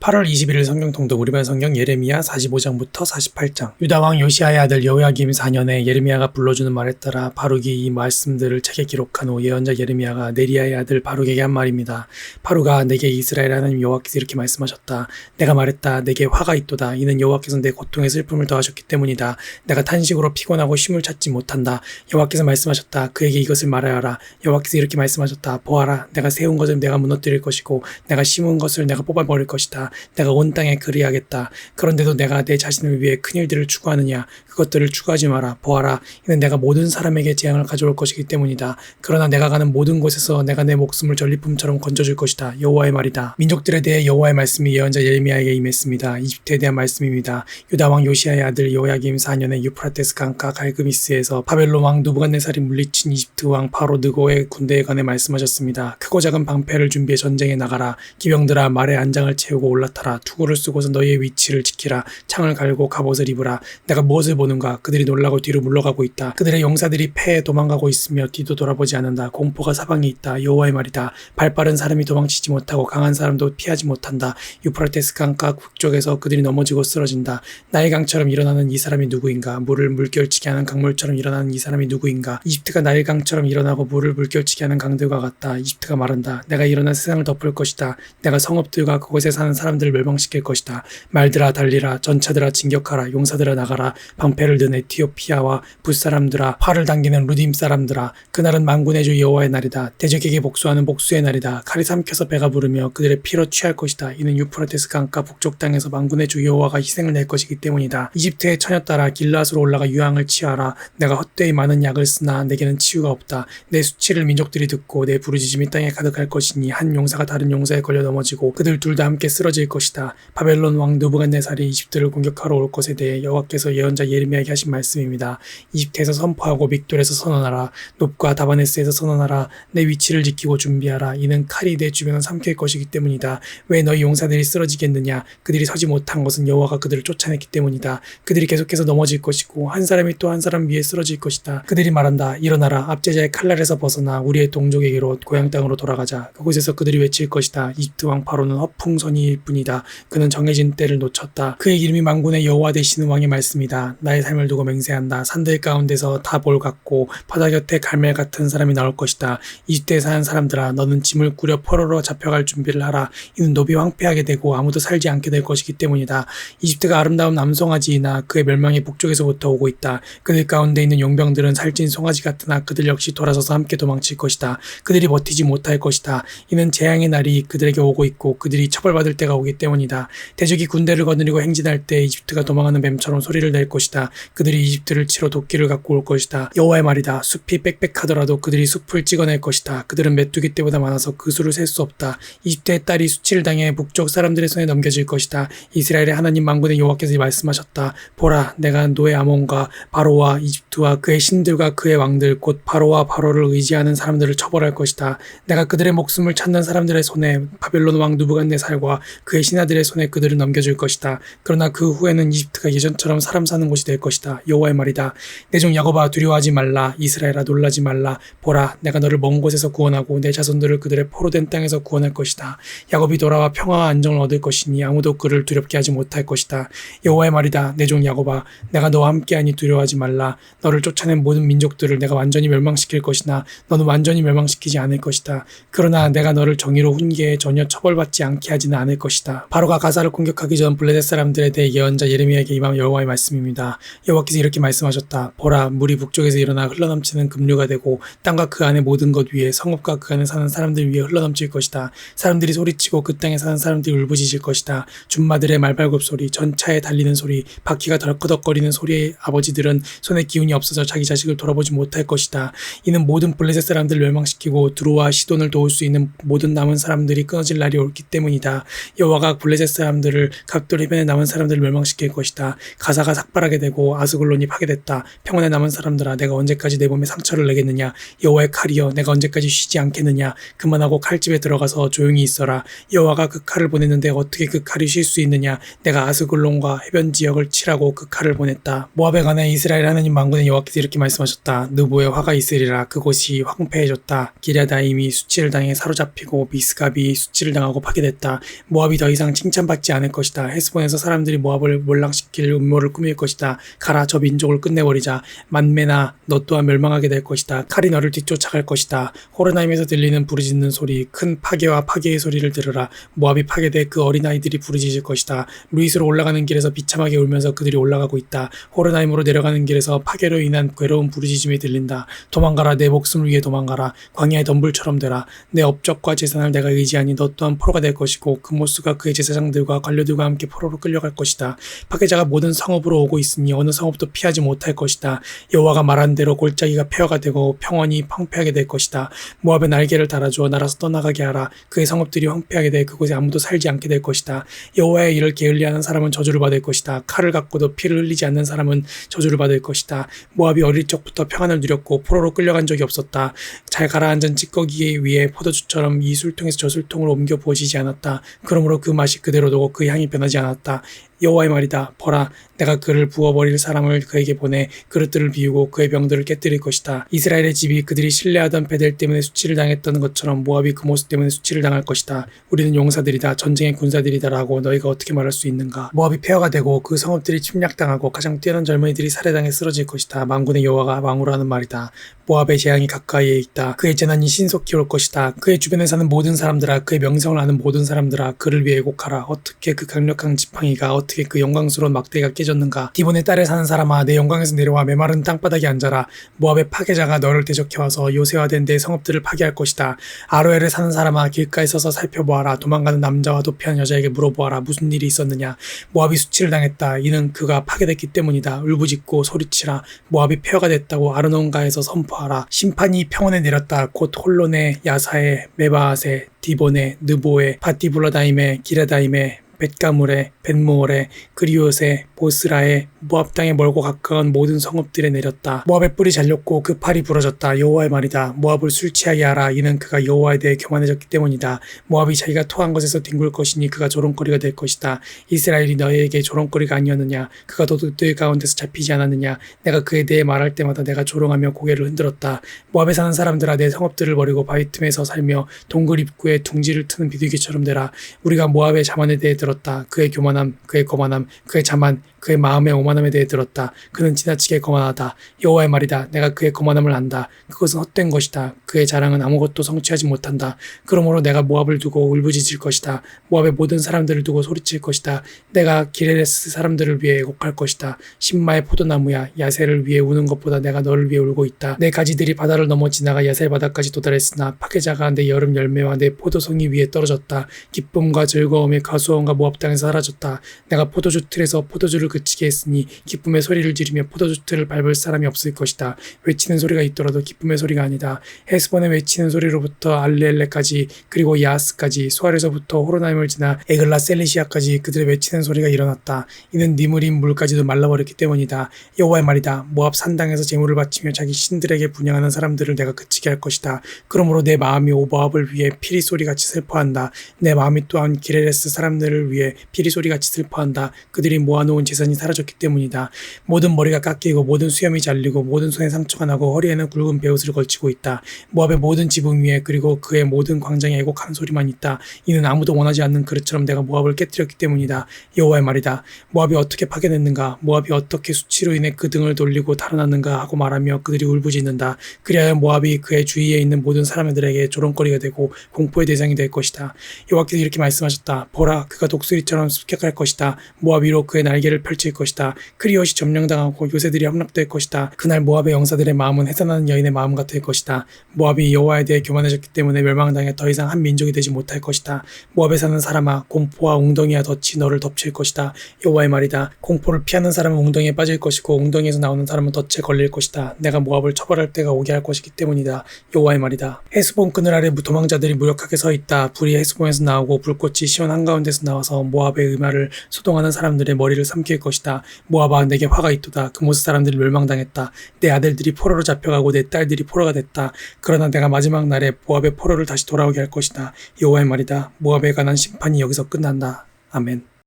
8월 21일 성경 통독 우리말 성경 예레미야 45장부터 48장. 유다왕 요시아의 아들 여호야김 4년에 예레미야가 불러주는 말에 따라 바룩이 이 말씀들을 책에 기록한 후 예언자 예레미야가 네리야의 아들 바룩에게 한 말입니다. 바룩아, 내게 이스라엘 하나님 여호와께서 이렇게 말씀하셨다. 내가 말했다. 내게 화가 있도다. 이는 여호와께서 내 고통에 슬픔을 더하셨기 때문이다. 내가 탄식으로 피곤하고 쉼을 찾지 못한다. 여호와께서 말씀하셨다. 그에게 이것을 말하여라. 여호와께서 이렇게 말씀하셨다. 보아라, 내가 세운 것을 내가 무너뜨릴 것이고 내가 심은 것을 내가 뽑아버릴 것이다. 내가 온 땅에 그리하겠다. 그런데도 내가 내 자신을 위해 큰 일들을 추구하느냐? 그것들을 추구하지 마라. 보아라, 이는 내가 모든 사람에게 재앙을 가져올 것이기 때문이다. 그러나 내가 가는 모든 곳에서 내가 내 목숨을 전리품처럼 건져줄 것이다. 여호와의 말이다. 민족들에 대해 여호와의 말씀이 예언자 예레미야에게 임했습니다. 이집트에 대한 말씀입니다. 유다왕 요시아의 아들 여호야김 4년에 유프라테스 강가 갈그미스에서 바벨론 왕 느부갓네살이 물리친 이집트 왕 바로 느고의 군대에 관해 말씀하셨습니다. 크고 작은 방패를 준비해 전쟁에 나가라. 기병들아, 말에 안장을 채우고 올라타라. 투구를 쓰고서 너희의 위치를 지키라. 창을 갈고 갑옷을 입으라. 내가 무엇을 보는가? 그들이 놀라고 뒤로 물러가고 있다. 그들의 용사들이 패에 도망가고 있으며 뒤도 돌아보지 않는다. 공포가 사방에 있다. 여호와의 말이다. 발빠른 사람이 도망치지 못하고 강한 사람도 피하지 못한다. 유프라테스 강가 북쪽에서 그들이 넘어지고 쓰러진다. 나일 강처럼 일어나는 이 사람이 누구인가? 물을 물결치게 하는 강물처럼 일어나는 이 사람이 누구인가? 이집트가 나일 강처럼 일어나고 물을 물결치게 하는 강들과 같다. 이집트가 말한다. 내가 일어나 세상을 덮을 것이다. 내가 성읍들과 그곳에 사는 사람들을 멸망시킬 것이다. 말들아 달리라. 전차들아 진격하라. 용사들아 나가라. 방패를 든 에티오피아와 붓사람들아, 활을 당기는 루딤 사람들아, 그날은 만군의 주 여호와의 날이다. 대적에게 복수하는 복수의 날이다. 칼이 삼켜서 배가 부르며 그들의 피로 취할 것이다. 이는 유프라테스 강가 북쪽 땅에서 만군의 주 여호와가 희생을 낼 것이기 때문이다. 이집트의 처녀 따라 길앗으로 올라가 유황을 취하라. 내가 헛되이 많은 약을 쓰나 내게는 치유가 없다. 내 수치를 민족들이 듣고 내 부르짖음이 땅에 가득할 것이니 한 용사가 다른 용사에 걸려 넘어지고 그들 둘 다 함께 쓰러질 것이다. 바벨론 왕 느부갓네살이 이집트를 공격하러 올 것에 대해 여호와께서 예언자 예레미야에게 하신 말씀입니다. 이집트에서 선포하고 믹돌에서 선언하라. 놉과 다바네스에서 선언하라. 내 위치를 지키고 준비하라. 이는 칼이 내 주변을 삼킬 것이기 때문이다. 왜 너희 용사들이 쓰러지겠느냐? 그들이 서지 못한 것은 여호와가 그들을 쫓아냈기 때문이다. 그들이 계속해서 넘어질 것이고 한 사람이 또 한 사람 위에 쓰러질 것이다. 그들이 말한다. 일어나라. 압제자의 칼날에서 벗어나 우리의 동족에게로 고향 땅으로 돌아가자. 그곳에서 그들이 외칠 것이다. 이집트 왕 바로는 허풍선이일 뿐이다. 그는 정해진 때를 놓쳤다. 그의 이름이 만군의 여호와 되시는 왕의 말씀이다. 나의 삶을 두고 맹세한다. 산들 가운데서 다볼 같고 바다 곁에 갈멜 같은 사람이 나올 것이다. 이집트에 사는 사람들아, 너는 짐을 꾸려 포로로 잡혀갈 준비를 하라. 이는 노비 황폐하게 되고 아무도 살지 않게 될 것이기 때문이다. 이집트가 아름다운 남송아지이나 그의 멸망이 북쪽에서부터 오고 있다. 그들 가운데 있는 용병들은 살찐 송아지 같으나 그들 역시 돌아서서 함께 도망칠 것이다. 그들이 버티지 못할 것이다. 이는 재앙의 날이 그들에게 오고 있고 그들이 처벌받을 때가 오기 때문이다. 대적이 군대를 거느리고 행진할 때 이집트가 도망하는 뱀처럼 소리를 낼 것이다. 그들이 이집트를 치러 도끼를 갖고 올 것이다. 여호와의 말이다. 숲이 빽빽하더라도 그들이 숲을 찍어낼 것이다. 그들은 메뚜기 떼보다 많아서 그 수를 셀 수 없다. 이집트의 딸이 수치를 당해 북쪽 사람들의 손에 넘겨질 것이다. 이스라엘의 하나님 만군의 여호와께서 말씀하셨다. 보라, 내가 노예 아몬과 바로와 이집트와 그의 신들과 그의 왕들 곧 바로와 바로를 의지하는 사람들을 처벌할 것이다. 내가 그들의 목숨을 찾는 사람들의 손에 바벨론 왕 느부갓네살과 그의 신하들의 손에 그들을 넘겨줄 것이다. 그러나 그 후에는 이집트가 예전처럼 사람 사는 곳이 될 것이다. 여호와의 말이다. 내 종 야곱아, 두려워하지 말라. 이스라엘아, 놀라지 말라. 보라, 내가 너를 먼 곳에서 구원하고 내 자손들을 그들의 포로된 땅에서 구원할 것이다. 야곱이 돌아와 평화와 안정을 얻을 것이니 아무도 그를 두렵게 하지 못할 것이다. 여호와의 말이다. 내 종 야곱아, 내가 너와 함께하니 두려워하지 말라. 너를 쫓아낸 모든 민족들을 내가 완전히 멸망시킬 것이나 너는 완전히 멸망시키지 않을 것이다. 그러나 내가 너를 정의로 훈계해 전혀 처벌받지 않게 하지는 않을 것이다. 바로가 가사를 공격하기 전 블레셋 사람들에 대해 예언자 예레미야에게 임한 여호와의 말씀입니다. 여호와께서 이렇게 말씀하셨다. 보라, 물이 북쪽에서 일어나 흘러넘치는 급류가 되고 땅과 그 안의 모든 것 위에 성읍과 그 안에 사는 사람들 위에 흘러넘칠 것이다. 사람들이 소리치고 그 땅에 사는 사람들이 울부짖을 것이다. 준마들의 말발굽 소리, 전차에 달리는 소리, 바퀴가 덜커덕거리는 소리에 아버지들은 손에 기운이 없어서 자기 자식을 돌아보지 못할 것이다. 이는 모든 블레셋 사람들을 멸망시키고 두루와 시돈을 도울 수 있는 모든 남은 사람들이 끊어질 날이 옳기 때문이다. 여호와가 블레셋 사람들을 갑돌 해변에 남은 사람들을 멸망시킬 것이다. 가사가 삭발하게 되고 아스글론이 파괴됐다. 평원에 남은 사람들아, 내가 언제까지 내 몸에 상처를 내겠느냐? 여호와의 칼이여, 내가 언제까지 쉬지 않겠느냐? 그만하고 칼집에 들어가서 조용히 있어라. 여호와가 그 칼을 보냈는데 어떻게 그 칼이 쉴 수 있느냐? 내가 아스글론과 해변 지역을 치라고 그 칼을 보냈다. 모압에 관해 이스라엘 하나님 만군의 여호와께서 이렇게 말씀하셨다. 느보의 화가 있으리라. 그곳이 황폐해졌다. 기랴다임이 수치를 당해 사로잡히고 미스갑이 수치를 당하고 파괴됐다. 모압이 더 이상 칭찬받지 않을 것이다. 헤스본에서 사람들이 모압을 몰락시킬 음모를 꾸밀 것이다. 가라, 저 민족을 끝내버리자. 만메나, 너 또한 멸망하게 될 것이다. 칼이 너를 뒤쫓아갈 것이다. 호르나임에서 들리는 부르짖는 소리, 큰 파괴와 파괴의 소리를 들으라. 모압이 파괴돼 그 어린아이들이 부르짖을 것이다. 루이스로 올라가는 길에서 비참하게 울면서 그들이 올라가고 있다. 호르나임으로 내려가는 길에서 파괴로 인한 괴로운 부르짖음이 들린다. 도망가라, 내 목숨을 위해 도망가라. 광야의 덤불처럼 되라. 내 업적과 재산을 내가 의지하니 너 또한 포로가 될 것이고 금모스가 그의 제사장들과 관료들과 함께 포로로 끌려갈 것이다. 파괴자가 모든 성읍으로 오고 있으니 어느 성읍도 피하지 못할 것이다. 여호와가 말한 대로 골짜기가 폐허가 되고 평원이 황폐하게 될 것이다. 모압의 날개를 달아주어 날아서 떠나가게 하라. 그의 성읍들이 황폐하게 돼 그곳에 아무도 살지 않게 될 것이다. 여호와의 일을 게을리하는 사람은 저주를 받을 것이다. 칼을 갖고도 피를 흘리지 않는 사람은 저주를 받을 것이다. 모압이 어릴 적부터 평안을 누렸고 포로로 끌려간 적이 없었다. 잘 가라앉은 찌꺼기 위에 포도주처럼 이 술통에서 저 술통으로 옮겨 부어지지 않았다. 그러므로 그 맛이 그대로 두고 그 향이 변하지 않았다. 여호와의 말이다. 보라, 내가 그를 부어버릴 사람을 그에게 보내 그릇들을 비우고 그의 병들을 깨뜨릴 것이다. 이스라엘의 집이 그들이 신뢰하던 베델 때문에 수치를 당했던 것처럼 모압이 그 모습 때문에 수치를 당할 것이다. 우리는 용사들이다. 전쟁의 군사들이다라고 너희가 어떻게 말할 수 있는가. 모압이 폐허가 되고 그 성읍들이 침략당하고 가장 뛰어난 젊은이들이 살해당해 쓰러질 것이다. 만군의 여호와가 왕으로 하는 말이다. 모압의 재앙이 가까이에 있다. 그의 재난이 신속히 올 것이다. 그의 주변에 사는 모든 사람들아, 그의 명성을 아는 모든 사람들아, 그를 위해 애곡하라. 어떻게 그 강력한 지팡이가, 어떻게 그 영광스러운 막대가 깨졌는가. 디본의 딸에 사는 사람아, 내 영광에서 내려와 메마른 땅바닥에 앉아라. 모압의 파괴자가 너를 대적해와서 요새화된 내 성읍들을 파괴할 것이다. 아로엘에 사는 사람아, 길가에 서서 살펴보아라. 도망가는 남자와 도피한 여자에게 물어보아라. 무슨 일이 있었느냐. 모압이 수치를 당했다. 이는 그가 파괴됐기 때문이다. 울부짖고 소리치라. 모압이 폐허가 됐다고 아르논가에서 선포하라. 심판이 평원에 내렸다. 곧 홀론에, 야사에, 메바앗에, 디본에, 느보에, 바티블라다임에, 기라다임에, 벳가물에, 벳모올에, 그리옷에, 보스라에, 모압 땅에 멀고 가까운 모든 성읍들에 내렸다. 모압의 뿔이 잘렸고 그 팔이 부러졌다. 여호와의 말이다. 모압을 술 취하게 하라. 이는 그가 여호와에 대해 교만해졌기 때문이다. 모압이 자기가 토한 것에서 뒹굴 것이니 그가 조롱거리가 될 것이다. 이스라엘이 너희에게 조롱거리가 아니었느냐. 그가 도둑들 가운데서 잡히지 않았느냐. 내가 그에 대해 말할 때마다 내가 조롱하며 고개를 흔들었다. 모압에 사는 사람들아, 내 성읍들을 버리고 바위 틈에서 살며 동굴 입구에 둥지를 트는 비둘기처럼 되라. 우리가 모압의 자만에 대해 들었다. 그의 교만함, 그의 거만함, 그의 자만, 그의 마음의 오만함에 대해 들었다. 그는 지나치게 거만하다. 여호와의 말이다. 내가 그의 거만함을 안다. 그것은 헛된 것이다. 그의 자랑은 아무것도 성취하지 못한다. 그러므로 내가 모압을 두고 울부짖을 것이다. 모압의 모든 사람들을 두고 소리칠 것이다. 내가 기레레스 사람들을 위해 애곡할 것이다. 신마의 포도나무야, 야셀을 위해 우는 것보다 내가 너를 위해 울고 있다. 내 가지들이 바다를 넘어 지나가 야셀 바다까지 도달했으나 파괴자가 내 여름 열매와 내 포도송이 위에 떨어졌다. 기쁨과 즐거움의 가수원과 모압 땅에서 사라졌다. 내가 포도주 틀에서 포도주를 그치게 했으니 기쁨의 소리를 지르며 포도주 틀을 밟을 사람이 없을 것이다. 외치는 소리가 있더라도 기쁨의 소리가 아니다. 헤스본의 외치는 소리로부터 알레엘레까지, 그리고 야하스까지, 수알에서부터 호로나임을 지나 에글라 셀리시아까지 그들의 외치는 소리가 일어났다. 이는 니므린 물까지도 말라버렸기 때문이다. 여호와의 말이다. 모압 산당에서 제물을 바치며 자기 신들에게 분향하는 사람들을 내가 그치게 할 것이다. 그러므로 내 마음이 모압을 위해 피리 소리같이 슬퍼한다. 내 마음이 또한 기레레스 사람들을 위해 피리 소리같이 슬퍼한다. 그들이 모아놓은 재산이 사라졌기 때문이다. 모든 머리가 깎이고 모든 수염이 잘리고 모든 손에 상처가 나고 허리에는 굵은 베옷을 걸치고 있다. 모압의 모든 지붕 위에 그리고 그의 모든 광장에 애곡하는 소리만 있다. 이는 아무도 원하지 않는 그릇처럼 내가 모압을 깨뜨렸기 때문이다. 여호와의 말이다. 모압이 어떻게 파괴됐는가. 모압이 어떻게 수치로 인해 그 등을 돌리고 달아났는가 하고 말하며 그들이 울부짖는다. 그리하여 모압이 그의 주위에 있는 모든 사람들에게 조롱거리가 되고 공포의 대상이 될 것이다. 여호와께서 이렇게 말씀하셨다. 보라, 그가 독수리처럼 습격할 것이다. 모압 위로 그의 날개를 펼칠 것이다. 크리옷이 점령당하고 요새들이 함락될 것이다. 그날 모압의 영사들의 마음은 해산하는 여인의 마음 같을 것이다. 모압이 여호와에 대해 교만해졌기 때문에 멸망당해 더 이상 한 민족이 되지 못할 것이다. 모압에 사는 사람아, 공포와 웅덩이와 덫이 너를 덮칠 것이다. 여호와의 말이다. 공포를 피하는 사람은 웅덩이에 빠질 것이고 웅덩이에서 나오는 사람은 덫에 걸릴 것이다. 내가 모압을 처벌할 때가 오게 할 것이기 때문이다. 여호와의 말이다. 헤스본 그늘 아래 도망자들이 무력하게 서 있다. 불이 헤스본에서 나오고 불꽃이 시온 한가운데서 나와서 모압의 의마를 소동하는 사람들의 머리를 삼킬 것이다. 모압아, 내게 화가 있도다. 그 모습 사람들이 멸망당했다. 내 아들들이 포로로 잡혀가고 내 딸들이 포로가 됐다. 그러나 내가 마지막 날에 모압의 포로를 다시 돌아오게 할 것이다. 여호와의 말이다. 모압에 관한 심판이 여기서 끝난다. 아멘.